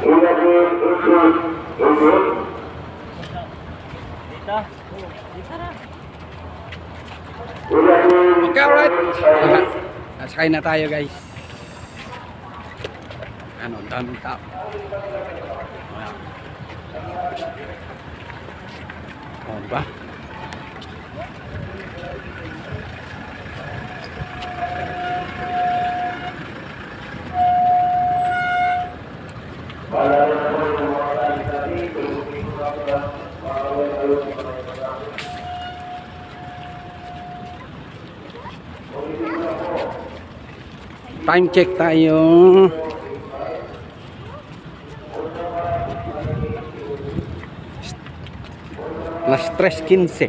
Okay, alright. Nasakay na tayo, guys. Ano, daming tao. O ba? Time check tayo. Las 3:15.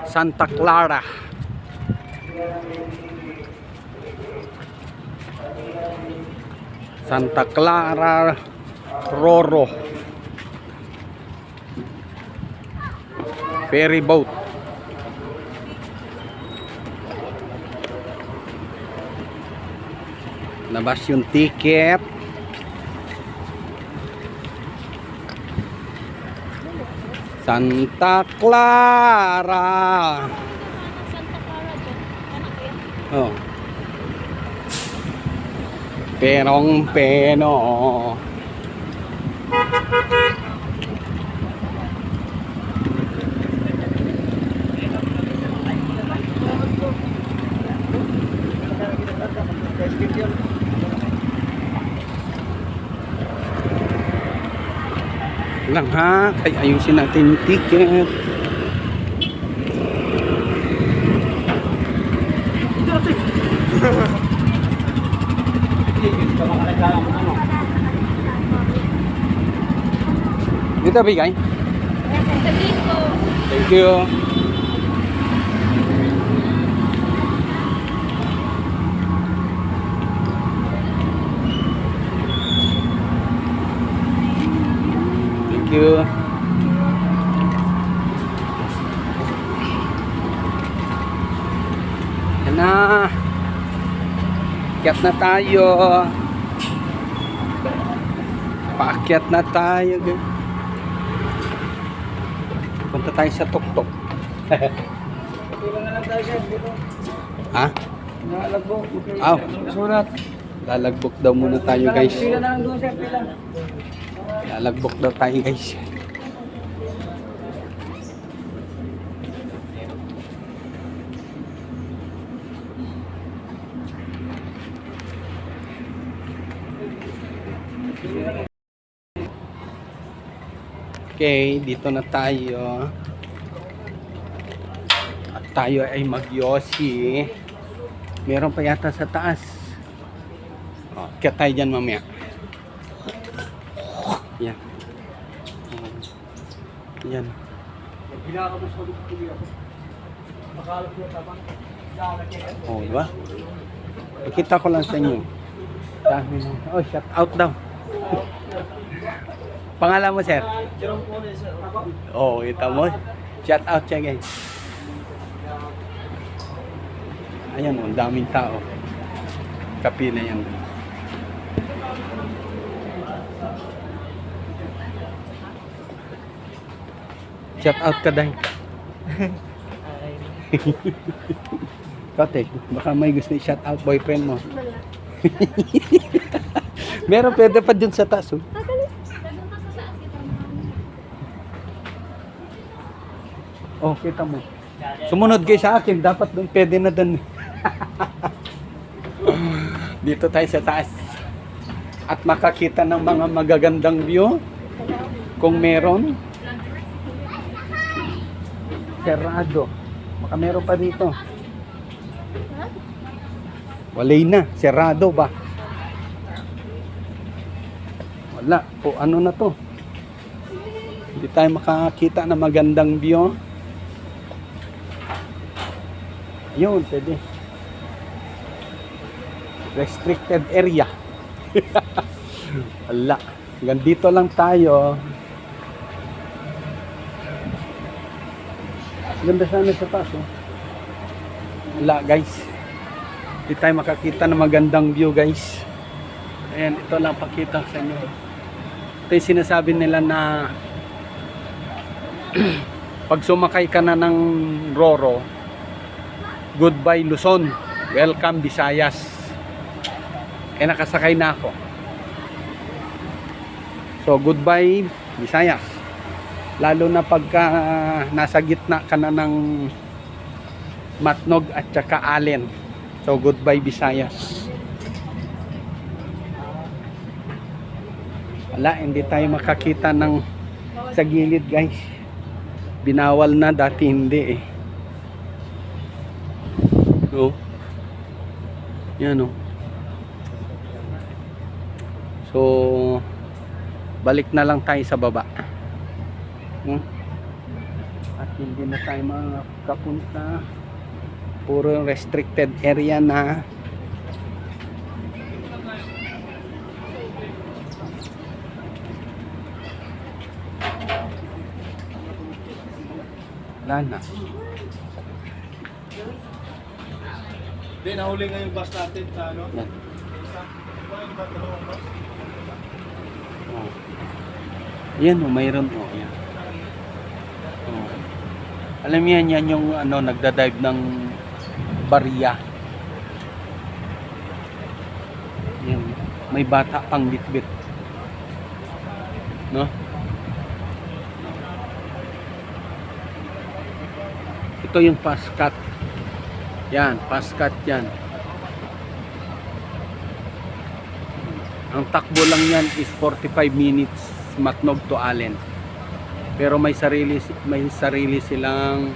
Santa Clara. Santa Clara Roro ferry boat. Nabas yung ticket. Santa Clara. Oh. Perong peno. Lang ha, ay ayusin natin yung ticket. Dito bigay. Thank you. Thank you. Yan na. Akyat na tayo. Paakyat na tayo. Punta tayo sa tuktok. Ha? Nalagbok. Aw. Sulat. Lalagbok daw muna tayo, guys. Pila na lang doon, sir. Pila. Lalagbok daw tayo, guys. Okay, dito na tayo. At tayo ay mag-yosi. Meron pa yata sa taas. Oh, kaya tayo dyan mamaya. Yan. Yan. Oh, diba? Pakita ko lang sa inyo. Oh, shout out daw. Pangalan mo, sir? Oh, ito mo. Shout out siya, guys. Ayan, ang daming tao. Kapila yan. Shout out ka dahil. Kate, baka may gusto ni shout out boyfriend mo. Meron pwede pa dun sa taas. Oh. Oh, kita mo. Sumunod kayo sa akin, dapat doon pwede na doon. Dito tayo sa taas. At makakita ng mga magagandang view. Kung meron. Serrado. Baka meron pa dito. Walay na. Serrado ba? Wala. O ano na to? Hindi tayo makakita ng magandang view. Yun, pwede. Restricted area. Wala. Hanggang dito lang tayo. Ganda sana sa taas, oh. Wala guys. Hindi tayo makakita ng magandang view guys. Ayan, ito lang pakita sa inyo. Ito yung sinasabi nila na pag sumakay ka na ng Roro, goodbye Luzon, welcome Visayas. Eh nakasakay na ako. So goodbye Visayas. Lalo na pagka nasa gitna ka na ng Matnog at saka Allen. So goodbye Visayas. Wala, hindi tayo makakita ng sa gilid guys. Binawal na, dati hindi eh. No? Yan o. So balik na lang tayo sa baba. At hindi na tayo makapunta. Puro restricted area na. Wala na. Hindi, nahuli nga yung bus natin sa ano? Yan. Oh. Yan o, mayroon o. Yan. Oh. Alam yan, yan yung ano, nagdadive ng barya. Yan. May bata pang bitbit. No? Ito yung fast cut. Yan, fast cut yan. Ang takbo lang yan is 45 minutes Matnog to Allen. Pero may sarili silang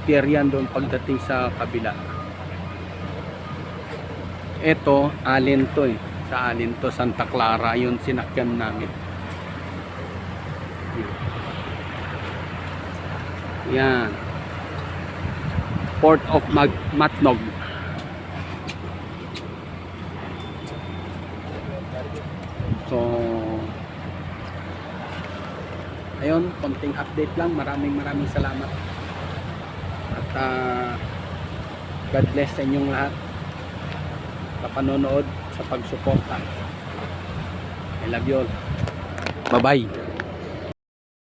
pier yan doon pagdating sa kabila. Ito, Allen to eh. Sa Allen to, Santa Clara, yun sinakyan namin. Yan. Port of Matnog. So ayun, konting update lang. Maraming salamat. At God bless sa inyong lahat sa panonood, sa pagsuporta. I love you all. Bye bye.